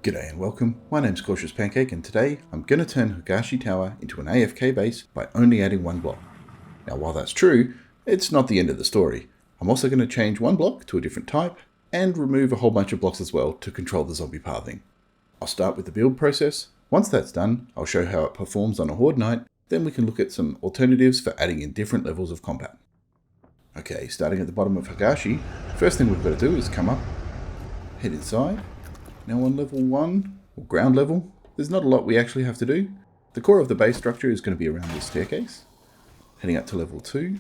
G'day and welcome, my name's Cautious Pancake and today I'm going to turn Higashi Tower into an AFK base by only adding one block. Now while that's true, it's not the end of the story. I'm also going to change one block to a different type and remove a whole bunch of blocks as well to control the zombie pathing. I'll start with the build process. Once that's done, I'll show how it performs on a Horde Night, then we can look at some alternatives for adding in different levels of combat. Okay, starting at the bottom of Higashi, first thing we've got to do is come up, head inside. Now on level 1, or ground level, there's not a lot we actually have to do. The core of the base structure is going to be around this staircase. Heading up to level 2,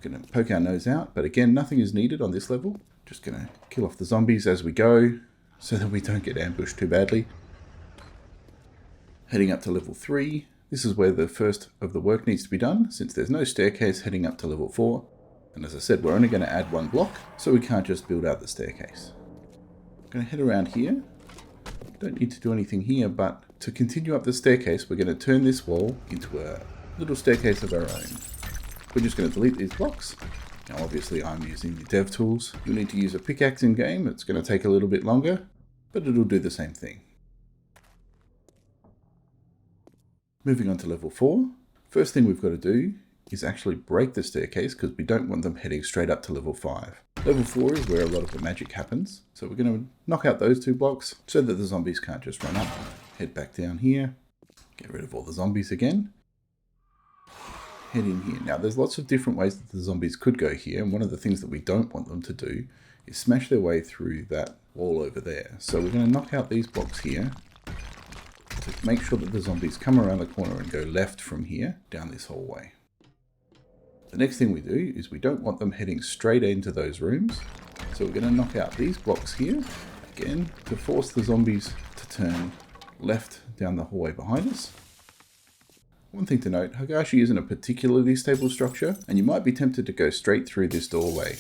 going to poke our nose out, but again nothing is needed on this level. Just going to kill off the zombies as we go, so that we don't get ambushed too badly. Heading up to level 3, this is where the first of the work needs to be done, since there's no staircase heading up to level 4. And as I said, we're only going to add one block, so we can't just build out the staircase. Going to head around here. Don't need to do anything here, but to continue up the staircase, we're going to turn this wall into a little staircase of our own. We're just going to delete these blocks. Now obviously I'm using the dev tools. You'll need to use a pickaxe in game. It's going to take a little bit longer, but it'll do the same thing. Moving on to level 4. First thing we've got to do is actually break the staircase because we don't want them heading straight up to level 5. Level 4 is where a lot of the magic happens, so we're going to knock out those 2 blocks so that the zombies can't just run up. Head back down here, get rid of all the zombies again. Head in here. Now there's lots of different ways that the zombies could go here, and one of the things that we don't want them to do is smash their way through that wall over there. So we're going to knock out these blocks here to make sure that the zombies come around the corner and go left from here down this hallway. The next thing we do is we don't want them heading straight into those rooms. So we're going to knock out these blocks here, again, to force the zombies to turn left down the hallway behind us. One thing to note, Higashi isn't a particularly stable structure, and you might be tempted to go straight through this doorway.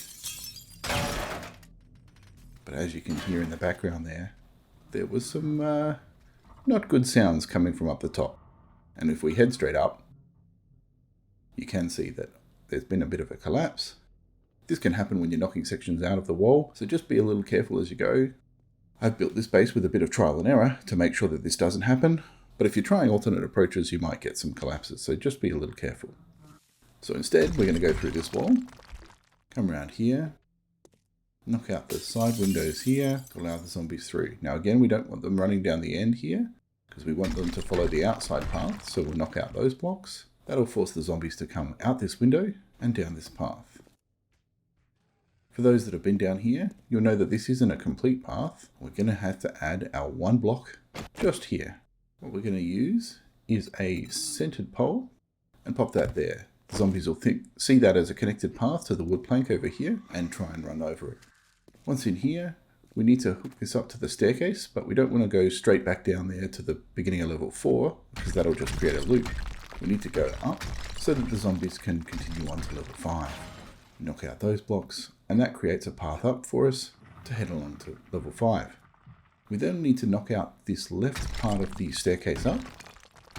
But as you can hear in the background there was some not good sounds coming from up the top. And if we head straight up, you can see that there's been a bit of a collapse. This can happen when you're knocking sections out of the wall, so just be a little careful as you go. I've built this base with a bit of trial and error to make sure that this doesn't happen, but if you're trying alternate approaches, you might get some collapses, so just be a little careful. So instead, we're going to go through this wall, come around here, knock out the side windows here to allow the zombies through. Now again, we don't want them running down the end here, because we want them to follow the outside path, so we'll knock out those blocks. That'll force the zombies to come out this window and down this path. For those that have been down here, you'll know that this isn't a complete path. We're going to have to add our one block just here. What we're going to use is a centered pole and pop that there. The zombies will see that as a connected path to the wood plank over here and try and run over it. Once in here, we need to hook this up to the staircase, but we don't want to go straight back down there to the beginning of level 4 because that'll just create a loop. We need to go up so that the zombies can continue on to level 5. Knock out those blocks, and that creates a path up for us to head along to level 5. We then need to knock out this left part of the staircase up.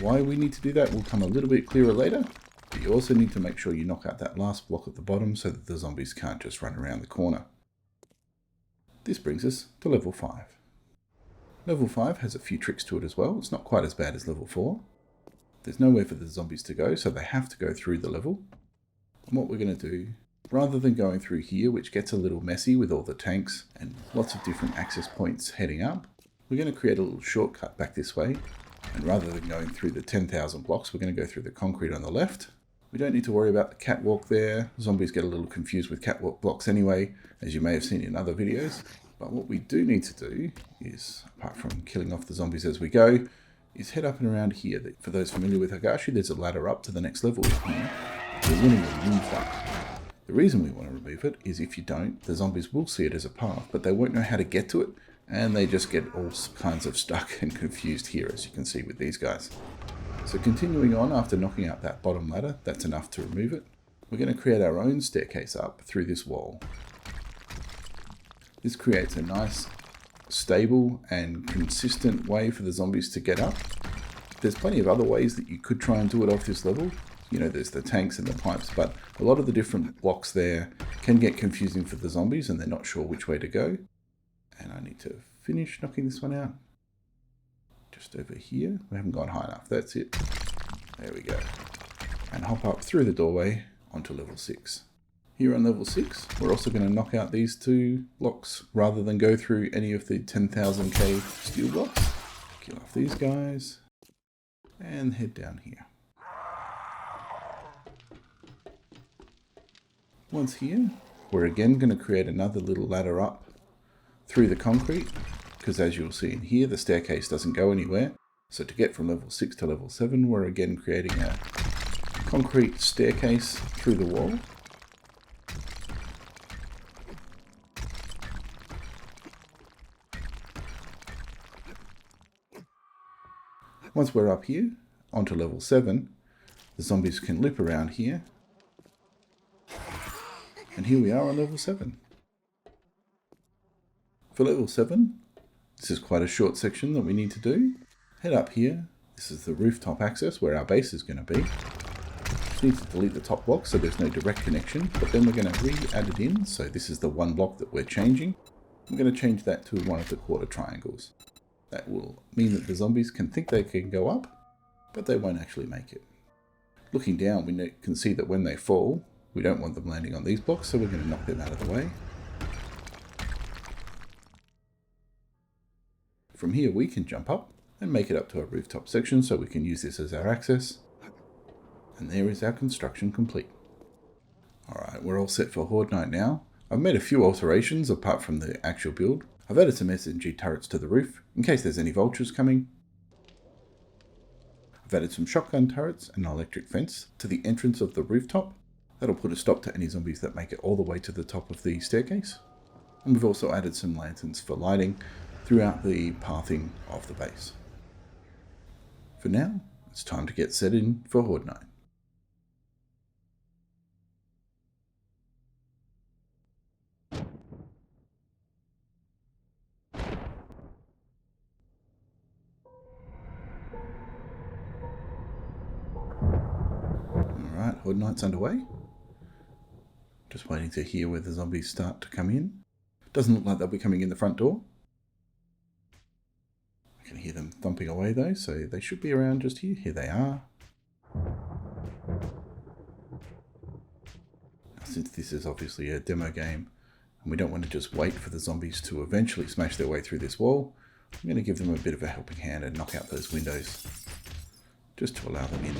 Why we need to do that will come a little bit clearer later, but you also need to make sure you knock out that last block at the bottom so that the zombies can't just run around the corner. This brings us to level 5. Level 5 has a few tricks to it as well. It's not quite as bad as level 4. There's nowhere for the zombies to go, so they have to go through the level. And what we're going to do, rather than going through here, which gets a little messy with all the tanks and lots of different access points heading up, we're going to create a little shortcut back this way. And rather than going through the 10,000 blocks, we're going to go through the concrete on the left. We don't need to worry about the catwalk there. Zombies get a little confused with catwalk blocks anyway, as you may have seen in other videos. But what we do need to do is, apart from killing off the zombies as we go, is head up and around here. For those familiar with Higashi, there's a ladder up to the next level here. We're going to remove that. The reason we want to remove it is if you don't, the zombies will see it as a path, but they won't know how to get to it, and they just get all kinds of stuck and confused here, as you can see with these guys. So continuing on, after knocking out that bottom ladder, that's enough to remove it. We're going to create our own staircase up through this wall. This creates a nice, stable and consistent way for the zombies to get up. There's plenty of other ways that you could try and do it off this level. You know, there's the tanks and the pipes, but a lot of the different blocks there can get confusing for the zombies and they're not sure which way to go. And I need to finish knocking this one out. Just over here. We haven't gone high enough. That's it. There we go. And hop up through the doorway onto level 6. Here on level 6, we're also going to knock out these 2 blocks rather than go through any of the 10,000k steel blocks. Kill off these guys and head down here. Once here, we're again going to create another little ladder up through the concrete, because as you'll see in here, the staircase doesn't go anywhere. So to get from level 6 to level 7, we're again creating a concrete staircase through the wall. Once we're up here, onto level 7, the zombies can lip around here. And here we are on level 7. For level 7, this is quite a short section that we need to do. Head up here. This is the rooftop access where our base is going to be. Just need to delete the top block so there's no direct connection, but then we're going to re-add it in. So this is the one block that we're changing. I'm going to change that to one of the quarter triangles. That will mean that the zombies can think they can go up, but they won't actually make it. Looking down, we can see that when they fall, we don't want them landing on these blocks, so we're going to knock them out of the way. From here, we can jump up and make it up to our rooftop section, so we can use this as our access. And there is our construction complete. Alright, we're all set for Horde Night now. I've made a few alterations apart from the actual build. I've added some SMG turrets to the roof, in case there's any vultures coming. I've added some shotgun turrets and an electric fence to the entrance of the rooftop. That'll put a stop to any zombies that make it all the way to the top of the staircase. And we've also added some lanterns for lighting throughout the pathing of the base. For now, it's time to get set in for Horde Night. Alright, Horde Night's underway. Just waiting to hear where the zombies start to come in. Doesn't look like they'll be coming in the front door. I can hear them thumping away though, so they should be around just here. Here they are. Now, since this is obviously a demo game, and we don't want to just wait for the zombies to eventually smash their way through this wall, I'm going to give them a bit of a helping hand and knock out those windows, just to allow them in.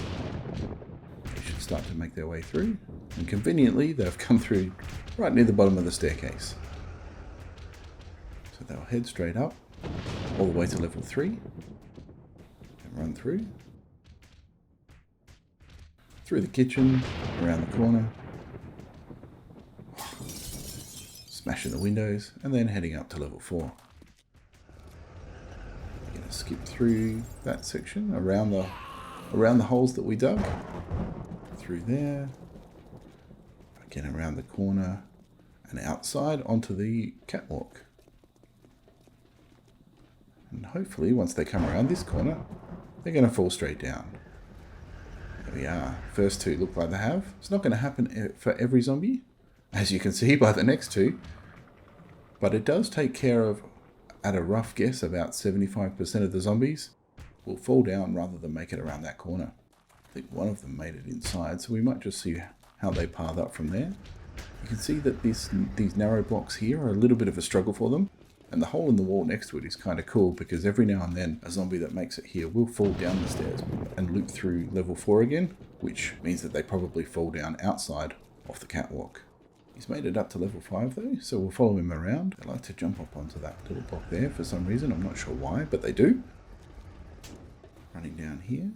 They should start to make their way through, and conveniently they've come through right near the bottom of the staircase. So they'll head straight up, all the way to level 3, and run through the kitchen, around the corner, smashing the windows, and then heading up to level 4. We're going to skip through that section, around the holes that we dug, through there, again around the corner, and outside onto the catwalk. And hopefully, once they come around this corner, they're going to fall straight down. There we are. First 2 look like they have. It's not going to happen for every zombie, as you can see by the next 2. But it does take care of, at a rough guess, about 75% of the zombies will fall down rather than make it around that corner. I think one of them made it inside, so we might just see how they path up from there. You can see that these narrow blocks here are a little bit of a struggle for them. And the hole in the wall next to it is kind of cool because every now and then a zombie that makes it here will fall down the stairs and loop through level 4 again, which means that they probably fall down outside off the catwalk. He's made it up to level 5 though, so we'll follow him around. They like to jump up onto that little block there for some reason. I'm not sure why, but they do. Running down here.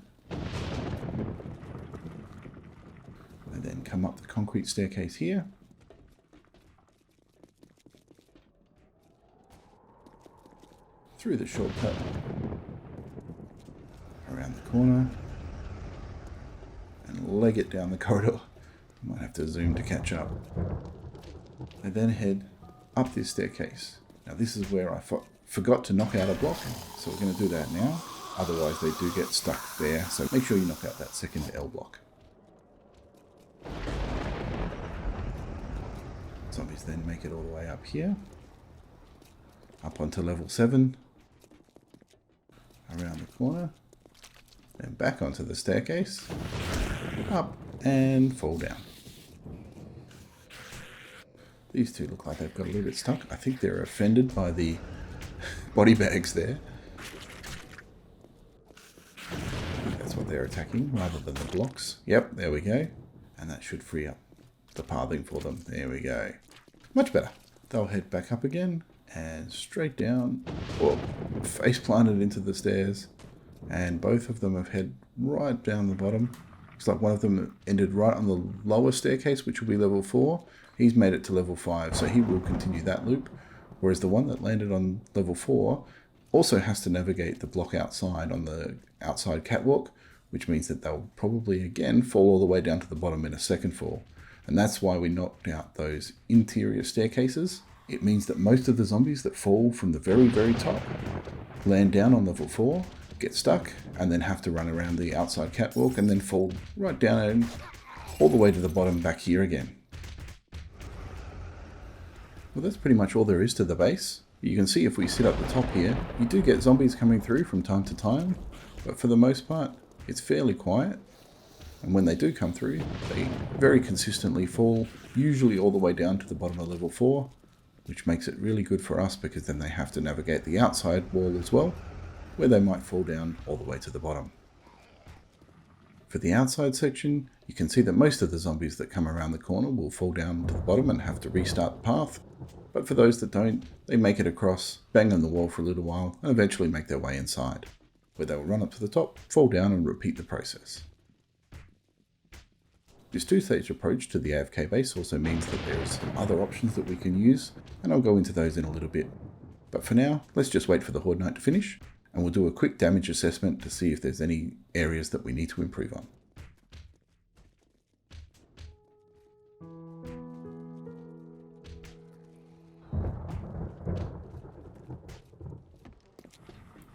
And then come up the concrete staircase here. Through the shortcut, around the corner, and leg it down the corridor. Might have to zoom to catch up. And then head up this staircase. Now this is where I forgot to knock out a block, so we're going to do that now. Otherwise they do get stuck there, so make sure you knock out that second L block. Zombies then make it all the way up here. Up onto level 7. Around the corner. Then back onto the staircase. Up and fall down. These two look like they've got a little bit stuck. I think they're offended by the body bags there. That's what they're attacking rather than the blocks. Yep, there we go. And that should free up the pathing for them. There we go. Much better. They'll head back up again and straight down, or face planted into the stairs. And both of them have head right down the bottom. Looks like one of them ended right on the lower staircase, which will be level 4. He's made it to level 5, so he will continue that loop. Whereas the one that landed on level 4 also has to navigate the block outside on the outside catwalk, which means that they'll probably again fall all the way down to the bottom in a second fall. And that's why we knocked out those interior staircases. It means that most of the zombies that fall from the very, very top land down on level 4, get stuck, and then have to run around the outside catwalk and then fall right down and all the way to the bottom back here again. Well, that's pretty much all there is to the base. You can see if we sit up the top here, you do get zombies coming through from time to time, but for the most part, it's fairly quiet. And when they do come through, they very consistently fall, usually all the way down to the bottom of level 4, which makes it really good for us because then they have to navigate the outside wall as well, where they might fall down all the way to the bottom. For the outside section, you can see that most of the zombies that come around the corner will fall down to the bottom and have to restart the path. But for those that don't, they make it across, bang on the wall for a little while, and eventually make their way inside, where they will run up to the top, fall down and repeat the process. This two-stage approach to the AFK base also means that there are some other options that we can use, and I'll go into those in a little bit. But for now, let's just wait for the Horde Night to finish, and we'll do a quick damage assessment to see if there's any areas that we need to improve on.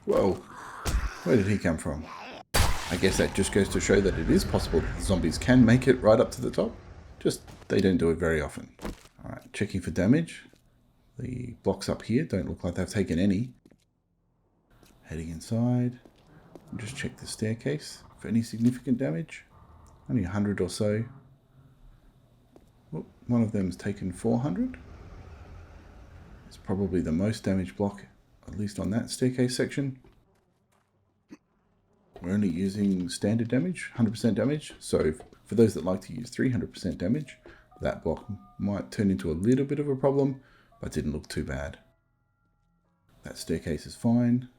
Whoa, where did he come from? I guess that just goes to show that it is possible that the zombies can make it right up to the top, just they don't do it very often. Alright, checking for damage. The blocks up here don't look like they've taken any. Heading inside, and just check the staircase for any significant damage. Only 100 or so. Oh, one of them's taken 400. It's probably the most damaged block, at least on that staircase section. We're only using standard damage, 100% damage, so for those that like to use 300% damage, that block might turn into a little bit of a problem, but didn't look too bad. That staircase is fine.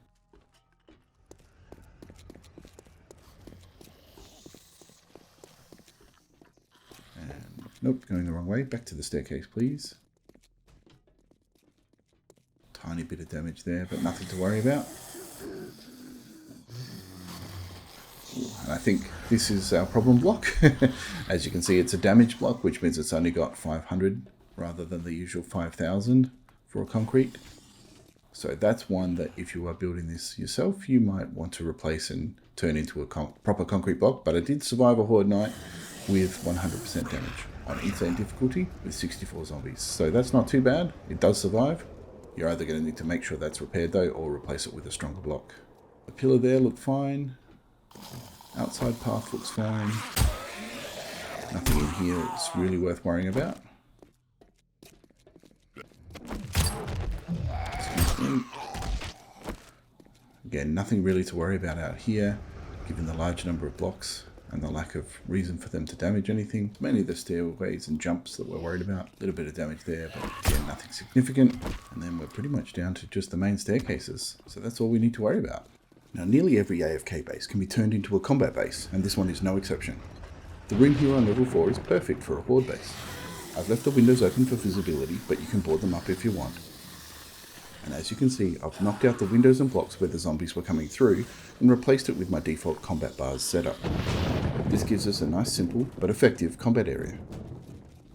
And nope, going the wrong way. Back to the staircase, please. Tiny bit of damage there, but nothing to worry about. And I think this is our problem block. As you can see, it's a damage block, which means it's only got 500 rather than the usual 5,000 for a concrete. So that's one that if you are building this yourself, you might want to replace and turn into a proper concrete block. But it did survive a Horde Night with 100% damage on insane difficulty with 64 zombies. So that's not too bad. It does survive. You're either going to need to make sure that's repaired though, or replace it with a stronger block. The pillar there looked fine. Outside path looks fine. Nothing in here that's really worth worrying about. Excuse me. Again, nothing really to worry about out here, given the large number of blocks and the lack of reason for them to damage anything. Mainly the stairways and jumps that we're worried about. A little bit of damage there, but again, nothing significant. And then we're pretty much down to just the main staircases. So that's all we need to worry about. Now, nearly every AFK base can be turned into a combat base, and this one is no exception. The room here on level 4 is perfect for a Horde base. I've left the windows open for visibility, but you can board them up if you want. And as you can see, I've knocked out the windows and blocks where the zombies were coming through, and replaced it with my default combat bars setup. This gives us a nice, simple, but effective combat area.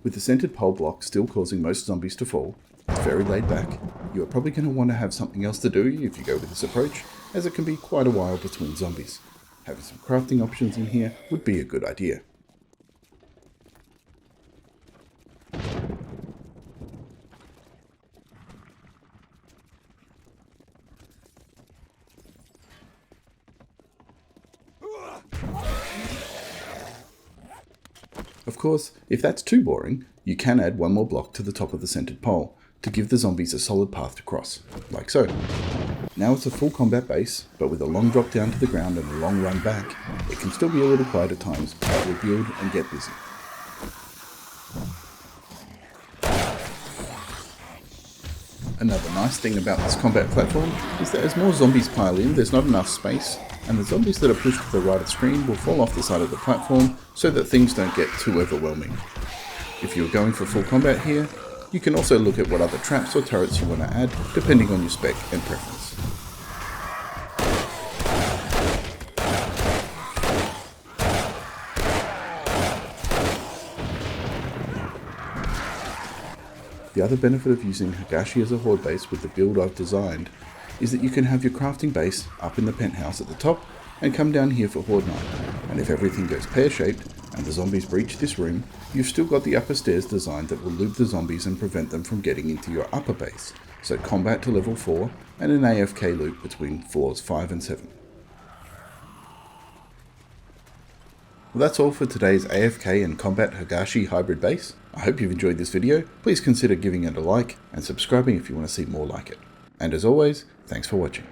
With the centered pole block still causing most zombies to fall, it's very laid back. You are probably going to want to have something else to do if you go with this approach, as it can be quite a while between zombies. Having some crafting options in here would be a good idea. Of course, if that's too boring, you can add one more block to the top of the centered pole to give the zombies a solid path to cross, like so. Now it's a full combat base, but with a long drop down to the ground and a long run back, it can still be a little quiet at times, but will build and get busy. Another nice thing about this combat platform is that as more zombies pile in, there's not enough space, and the zombies that are pushed to the right of the screen will fall off the side of the platform so that things don't get too overwhelming. If you're going for full combat here, you can also look at what other traps or turrets you want to add, depending on your spec and preference. The other benefit of using Higashi as a horde base with the build I've designed is that you can have your crafting base up in the penthouse at the top and come down here for Horde Night, and if everything goes pear-shaped and the zombies breach this room, you've still got the upper stairs designed that will loop the zombies and prevent them from getting into your upper base, so combat to level 4 and an AFK loop between floors 5 and 7. Well, that's all for today's AFK and Combat Higashi hybrid base. I hope you've enjoyed this video. Please consider giving it a like and subscribing if you want to see more like it. And as always, thanks for watching.